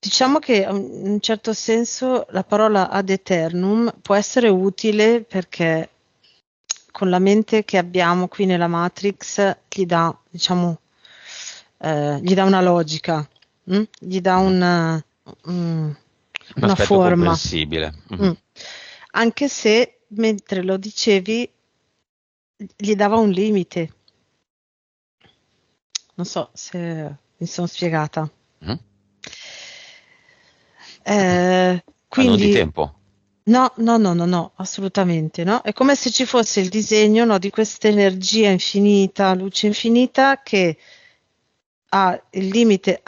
Speaker 2: Diciamo che in un certo senso la parola ad eternum può essere utile perché con la mente che abbiamo qui nella Matrix gli dà, diciamo, gli dà una logica, gli dà
Speaker 1: Mhm.
Speaker 2: mm,
Speaker 1: Un
Speaker 2: una
Speaker 1: aspetto
Speaker 2: forma.
Speaker 1: comprensibile.
Speaker 2: Mm.
Speaker 1: Mhm.
Speaker 2: Anche se mentre lo dicevi gli dava un limite. Non so se mi sono spiegata.
Speaker 1: Mhm. Ma non di
Speaker 2: Quindi
Speaker 1: tempo.
Speaker 2: no, no, no, no, no, assolutamente no. È come se ci fosse il disegno, no, di questa energia infinita, luce infinita che ha il limite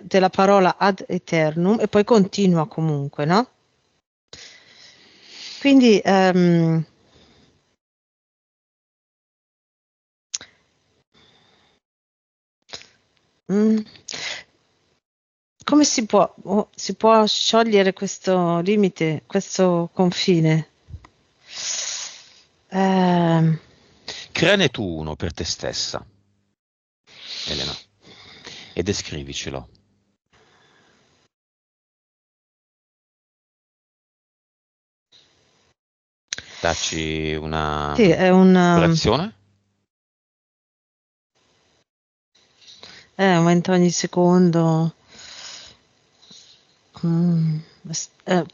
Speaker 2: della parola ad eternum e poi continua comunque, no? Quindi mm, come si può sciogliere questo limite, questo confine? Ehm,
Speaker 1: Creane tu uno per te stessa, Elena, e descrivicelo. Dacci una
Speaker 2: sì,
Speaker 1: durazione?
Speaker 2: aumenta ogni secondo. Mm,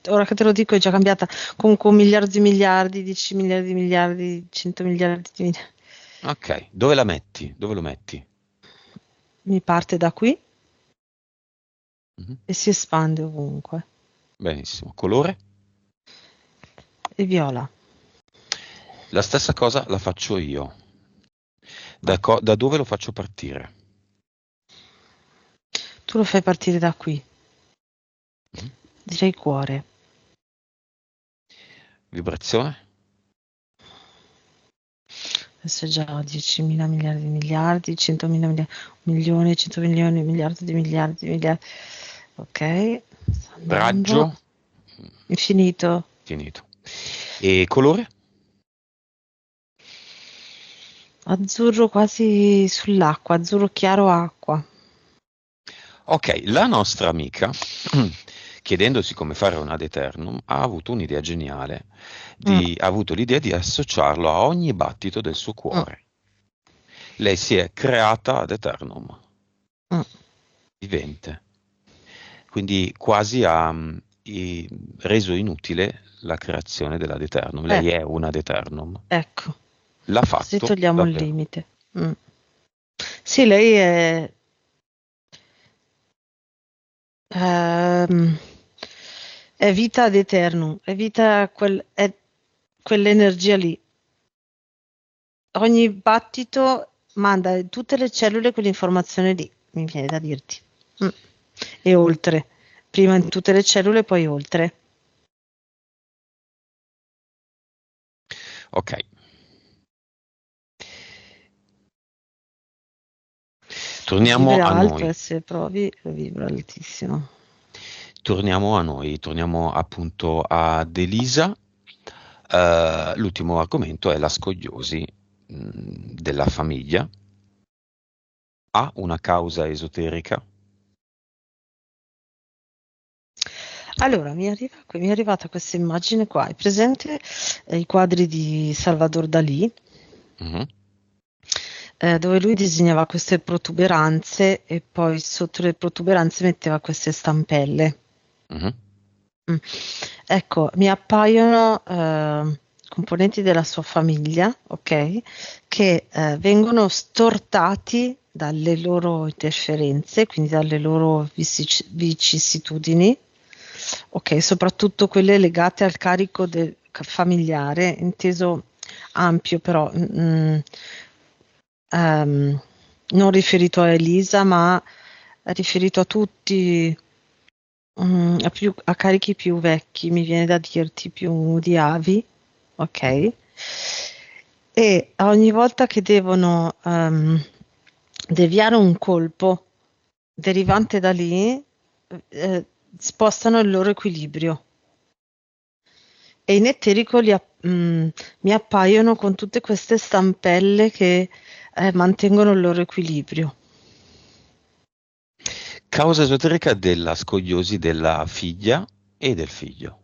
Speaker 2: ora che te lo dico è già cambiata. Comunque un miliardo di miliardi, 10 miliardi di miliardi, 100 miliardi di miliardi.
Speaker 1: Ok, dove la metti? Dove lo metti?
Speaker 2: Mi parte da qui
Speaker 1: Mhm.
Speaker 2: e si espande ovunque.
Speaker 1: Benissimo. Colore?
Speaker 2: E viola.
Speaker 1: La stessa cosa la faccio io.
Speaker 2: No.
Speaker 1: Da dove lo faccio partire?
Speaker 2: Tu lo fai partire da qui.
Speaker 1: Mhm.
Speaker 2: Direi cuore.
Speaker 1: Vibrazione?
Speaker 2: Adesso è già 10.000 miliardi di miliardi, 100.000 miliardi, 1 milione, 100 milioni, miliardo di miliardi. Ok, sta andando.
Speaker 1: Raggio?
Speaker 2: Infinito.
Speaker 1: Finito. E colore?
Speaker 2: Azzurro quasi sull'acqua, azzurro chiaro acqua.
Speaker 1: Ok, la nostra amica, chiedendosi come fare un ad eternum, ha avuto un'idea geniale,
Speaker 2: Mm,
Speaker 1: ha avuto l'idea di associarlo a ogni battito del suo
Speaker 2: mm,
Speaker 1: cuore. Lei si è creata ad eternum,
Speaker 2: mm.
Speaker 1: vivente, quindi quasi ha reso inutile la creazione dell'ad eternum. Lei è un ad eternum.
Speaker 2: Ecco,
Speaker 1: L'ha
Speaker 2: così
Speaker 1: fatto
Speaker 2: togliamo il
Speaker 1: davvero.
Speaker 2: limite. Mm. Sì, lei ehm, è vita ad eternum, è vita, è quell'energia lì. Ogni battito manda in tutte le cellule quell'informazione lì, mi viene da dirti. Mm. E oltre. Prima in tutte le cellule, poi oltre.
Speaker 1: Ok, torniamo
Speaker 2: Vibra
Speaker 1: a
Speaker 2: alto
Speaker 1: noi.
Speaker 2: e se provi, vibra altissimo.
Speaker 1: Torniamo a noi, torniamo appunto ad Elisa. L'ultimo argomento è la scoliosi della famiglia. Ha una causa esoterica?
Speaker 2: Allora, mi è arrivata questa immagine qua. È presente i quadri di Salvador Dalì,
Speaker 1: Mhm,
Speaker 2: dove lui disegnava queste protuberanze e poi sotto le protuberanze metteva queste stampelle.
Speaker 1: mhm.
Speaker 2: Mm. Ecco, mi appaiono componenti della sua famiglia, ok, che vengono stortati dalle loro interferenze, quindi dalle loro vicissitudini, ok, soprattutto quelle legate al carico familiare, inteso ampio però, ehm, non riferito a Elisa, ma è riferito a tutti, a carichi più vecchi, mi viene da dirti più di avi, ok? E ogni volta che devono deviare un colpo derivante da lì, spostano il loro equilibrio. E in eterico mi appaiono con tutte queste stampelle che mantengono il loro equilibrio.
Speaker 1: Causa esoterica della scoliosi della figlia e del figlio.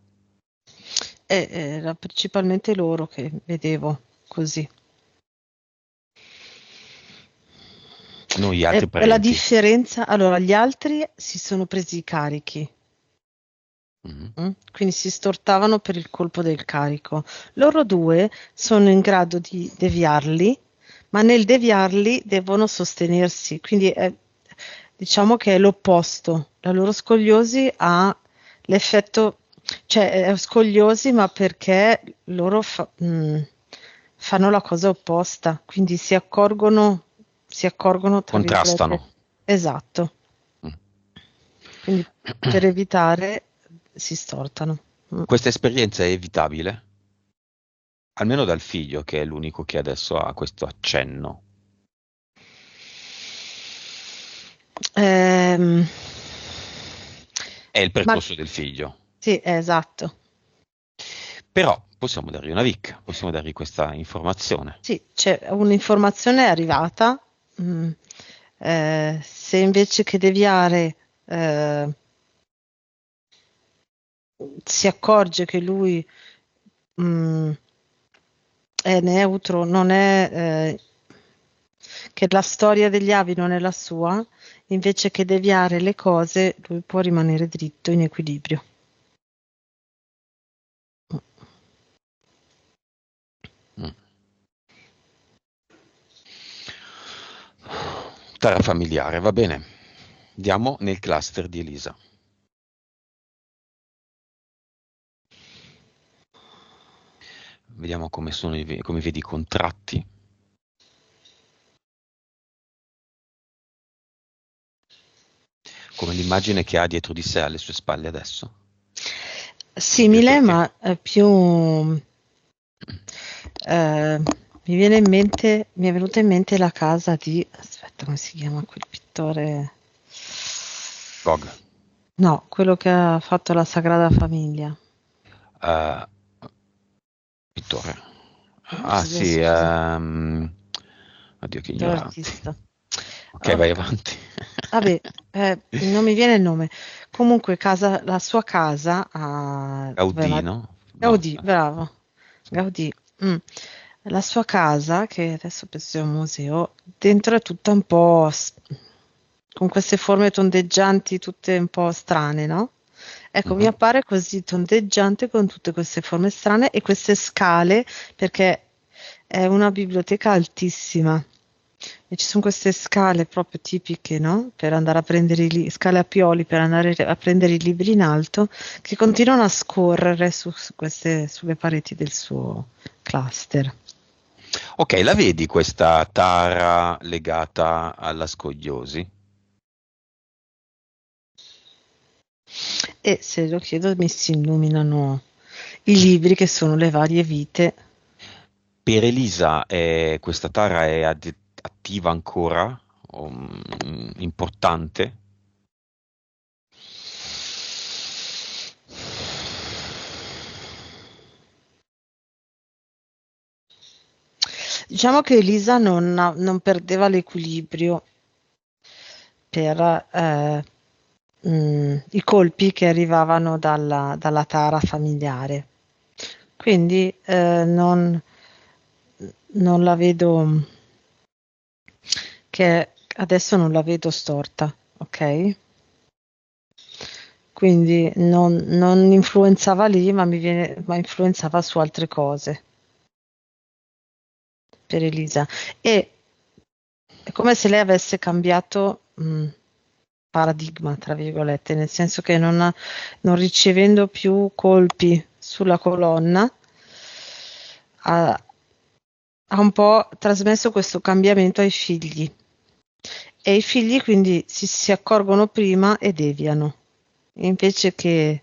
Speaker 2: Era principalmente loro che vedevo così.
Speaker 1: Non gli altri
Speaker 2: E la
Speaker 1: parenti.
Speaker 2: differenza, allora, gli altri si sono presi i carichi, quindi si stortavano per il colpo del carico. Loro due sono in grado di deviarli, ma nel deviarli devono sostenersi, quindi diciamo che è l'opposto. La loro scoliosi ha l'effetto, cioè è scoliosi, ma perché loro fanno la cosa opposta, quindi si accorgono, tra virgolette,
Speaker 1: Contrastano.
Speaker 2: esatto.
Speaker 1: Mm.
Speaker 2: Quindi per evitare si stortano.
Speaker 1: Questa esperienza è evitabile? Almeno dal figlio, che è l'unico che adesso ha questo accenno.
Speaker 2: Ehm,
Speaker 1: È il
Speaker 2: ma
Speaker 1: percorso del figlio.
Speaker 2: sì, esatto.
Speaker 1: Però possiamo dargli una chicca, possiamo dargli questa informazione.
Speaker 2: Sì, c'è un'informazione è arrivata. mm, Se invece che deviare si accorge che lui mm, è neutro, non è che la storia degli avi non è la sua, invece che deviare le cose, lui può rimanere dritto in equilibrio.
Speaker 1: Mm. Tara familiare, va bene. Andiamo nel cluster di Elisa. Vediamo come sono come vedi i contratti. Come l'immagine che ha dietro di sé alle sue spalle adesso. Capire
Speaker 2: Simile,
Speaker 1: perché.
Speaker 2: ma più mi è venuta in mente la casa di, aspetta, come si chiama quel pittore?
Speaker 1: Gog.
Speaker 2: No, quello che ha fatto la Sagrada Famiglia.
Speaker 1: Uh, pittore. Ah sì,
Speaker 2: Adesso scusa,
Speaker 1: oddio che
Speaker 2: pittore
Speaker 1: ignoranti.
Speaker 2: artista.
Speaker 1: Ok, vai
Speaker 2: Ok.
Speaker 1: avanti.
Speaker 2: Vabbè, non mi viene il nome. Comunque, la sua casa dove
Speaker 1: Gaudì,
Speaker 2: aveva
Speaker 1: no? No,
Speaker 2: Gaudì, bravo, Gaudì. mm. La sua casa, che adesso penso sia un museo, dentro è tutta un po' con queste forme tondeggianti, tutte un po' strane, no? Ecco, mi
Speaker 1: mhm.
Speaker 2: appare così tondeggiante con tutte queste forme strane e queste scale, perché è una biblioteca altissima. E ci sono queste scale proprio tipiche, no? Per andare a prendere scale a pioli per andare a prendere i libri in alto, che continuano a scorrere sulle pareti del suo cluster.
Speaker 1: Ok, la vedi questa tara legata alla scogliosi?
Speaker 2: E se lo chiedo mi si illuminano i libri che sono le varie vite.
Speaker 1: Per Elisa questa tara è attiva ancora, importante?
Speaker 2: Diciamo che Elisa non perdeva l'equilibrio per i colpi che arrivavano dalla tara familiare. Quindi non la vedo, che adesso non la vedo storta, ok? Quindi non influenzava lì, ma influenzava su altre cose per Elisa. E è come se lei avesse cambiato paradigma, tra virgolette, nel senso che non ricevendo più colpi sulla colonna, ha un po' trasmesso questo cambiamento ai figli E i figli quindi si accorgono prima e deviano, invece che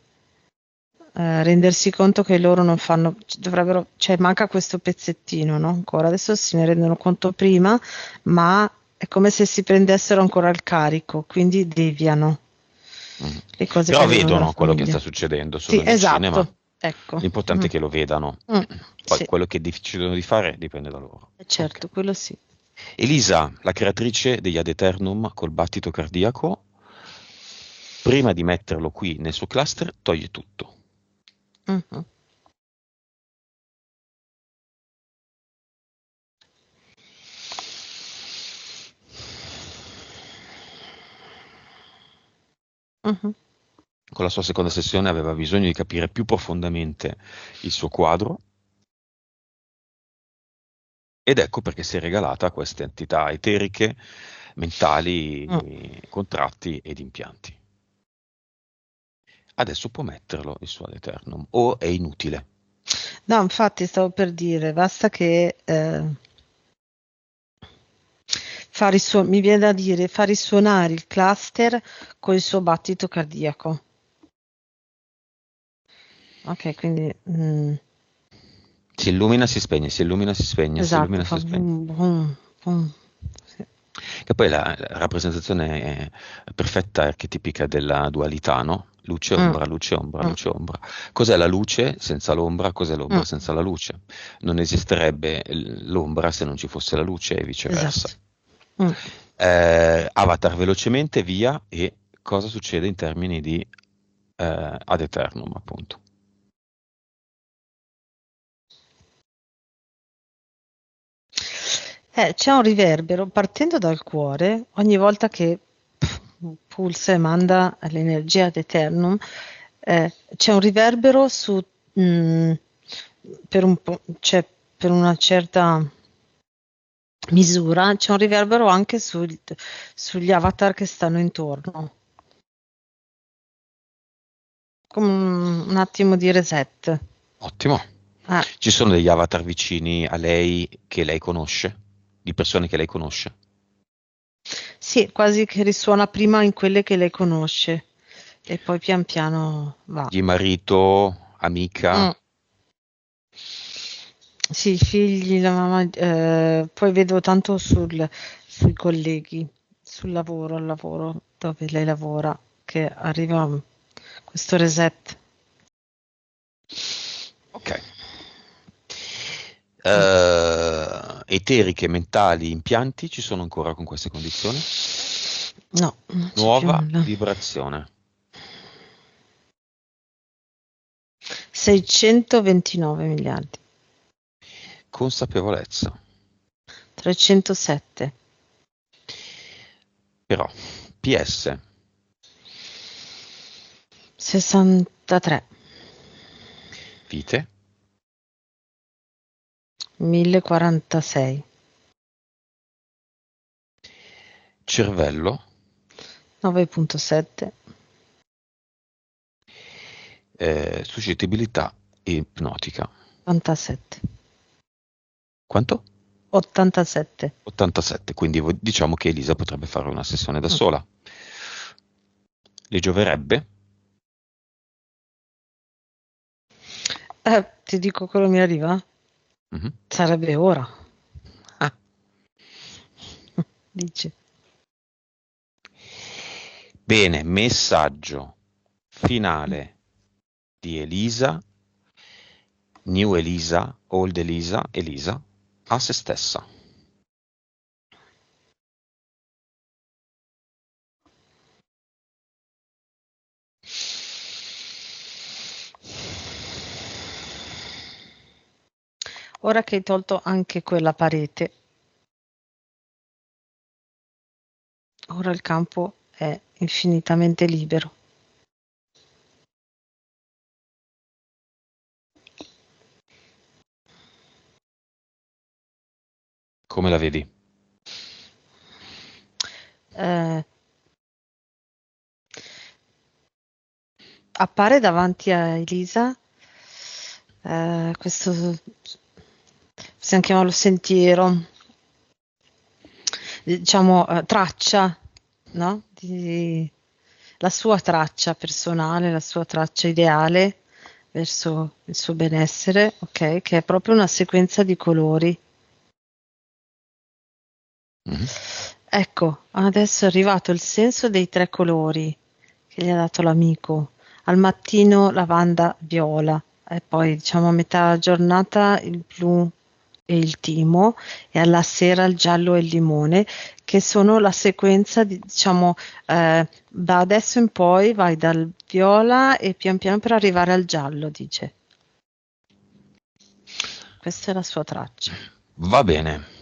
Speaker 2: rendersi conto che loro non fanno, dovrebbero, cioè manca questo pezzettino, no? Ancora adesso se ne rendono conto prima, ma è come se si prendessero ancora il carico, quindi deviano le cose che
Speaker 1: Però
Speaker 2: avvengono nella
Speaker 1: vedono quello che
Speaker 2: famiglia.
Speaker 1: sta succedendo
Speaker 2: Sì,
Speaker 1: solo nel cinema.
Speaker 2: esatto, ecco.
Speaker 1: L'importante è che lo vedano.
Speaker 2: Mm,
Speaker 1: Poi
Speaker 2: sì,
Speaker 1: quello che decidono di fare dipende da loro. Ok.
Speaker 2: certo, quello sì.
Speaker 1: Elisa, la creatrice degli Ad Eternum col battito cardiaco, prima di metterlo qui nel suo cluster, toglie tutto.
Speaker 2: Mhm. Mhm.
Speaker 1: Con la sua seconda sessione aveva bisogno di capire più profondamente il suo quadro ed ecco perché si è regalata a queste entità eteriche,
Speaker 2: Mm.
Speaker 1: mentali, contratti ed impianti. Adesso può metterlo il suo Ad Eternum o è inutile.
Speaker 2: No, infatti stavo per dire, basta che mi viene da dire, fa risuonare il cluster con il suo battito cardiaco. Ok, quindi
Speaker 1: Si illumina, si spegne, si illumina, si spegne, si
Speaker 2: esatto,
Speaker 1: illumina,
Speaker 2: fa
Speaker 1: si spegne.
Speaker 2: boom, boom, boom. Sì.
Speaker 1: Che poi la rappresentazione perfetta e archetipica della dualità, no? Luce,
Speaker 2: Mm,
Speaker 1: ombra, luce, ombra,
Speaker 2: mm,
Speaker 1: luce, ombra. Cos'è la luce senza l'ombra? Cos'è
Speaker 2: mm,
Speaker 1: l'ombra senza la luce? Non esisterebbe l'ombra se non ci fosse la luce e viceversa.
Speaker 2: esatto. Mm.
Speaker 1: Avatar velocemente, via, e cosa succede in termini di ad eternum, appunto.
Speaker 2: C'è un riverbero partendo dal cuore, ogni volta che pulsa e manda l'energia ad Eternum, c'è un riverbero mm, per un po', cioè, per una certa misura, c'è un riverbero anche sugli avatar che stanno intorno, come un attimo di reset.
Speaker 1: Ottimo.
Speaker 2: Ah,
Speaker 1: Ci sono degli avatar vicini a lei che lei conosce? Di persone che lei conosce?
Speaker 2: sì, quasi che risuona prima in quelle che lei conosce e poi pian piano va.
Speaker 1: Di marito,
Speaker 2: Mm.
Speaker 1: amica?
Speaker 2: Sì, i figli, la mamma, poi vedo tanto sui colleghi, al lavoro dove lei lavora, che arriva questo reset.
Speaker 1: Ok.
Speaker 2: Mm.
Speaker 1: Eteriche, mentali, impianti ci sono ancora con queste condizioni?
Speaker 2: No, non c'è più
Speaker 1: Nuova
Speaker 2: nulla.
Speaker 1: vibrazione.
Speaker 2: 629 miliardi,
Speaker 1: Consapevolezza.
Speaker 2: 307,
Speaker 1: Però, PS,
Speaker 2: 63,
Speaker 1: vite,
Speaker 2: 1046,
Speaker 1: cervello,
Speaker 2: 9.7,
Speaker 1: suscettibilità ipnotica.
Speaker 2: 87,
Speaker 1: Quanto?
Speaker 2: 87.
Speaker 1: 87, quindi diciamo che Elisa potrebbe fare una sessione da
Speaker 2: Mm.
Speaker 1: sola. Le gioverebbe?
Speaker 2: Ti dico quello mi arriva?
Speaker 1: Mhm.
Speaker 2: Sarebbe ora,
Speaker 1: Ah.
Speaker 2: dici.
Speaker 1: Bene, messaggio finale di Elisa, New Elisa, Old Elisa, Elisa, a se stessa.
Speaker 2: Ora che hai tolto anche quella parete, ora il campo è infinitamente libero.
Speaker 1: Come la vedi?
Speaker 2: Eh, appare davanti a Elisa questo, possiamo chiamarlo sentiero, diciamo, traccia, no? La sua traccia personale, la sua traccia ideale verso il suo benessere, ok? Che è proprio una sequenza di colori.
Speaker 1: Mhm.
Speaker 2: Ecco, adesso è arrivato il senso dei 3 colori che gli ha dato l'amico. Al mattino lavanda viola, e poi diciamo a metà giornata il blu e il timo, e alla sera il giallo e il limone, che sono la sequenza diciamo, da adesso in poi vai dal viola e pian piano per arrivare al giallo, dice. Questa è la sua traccia.
Speaker 1: Va bene.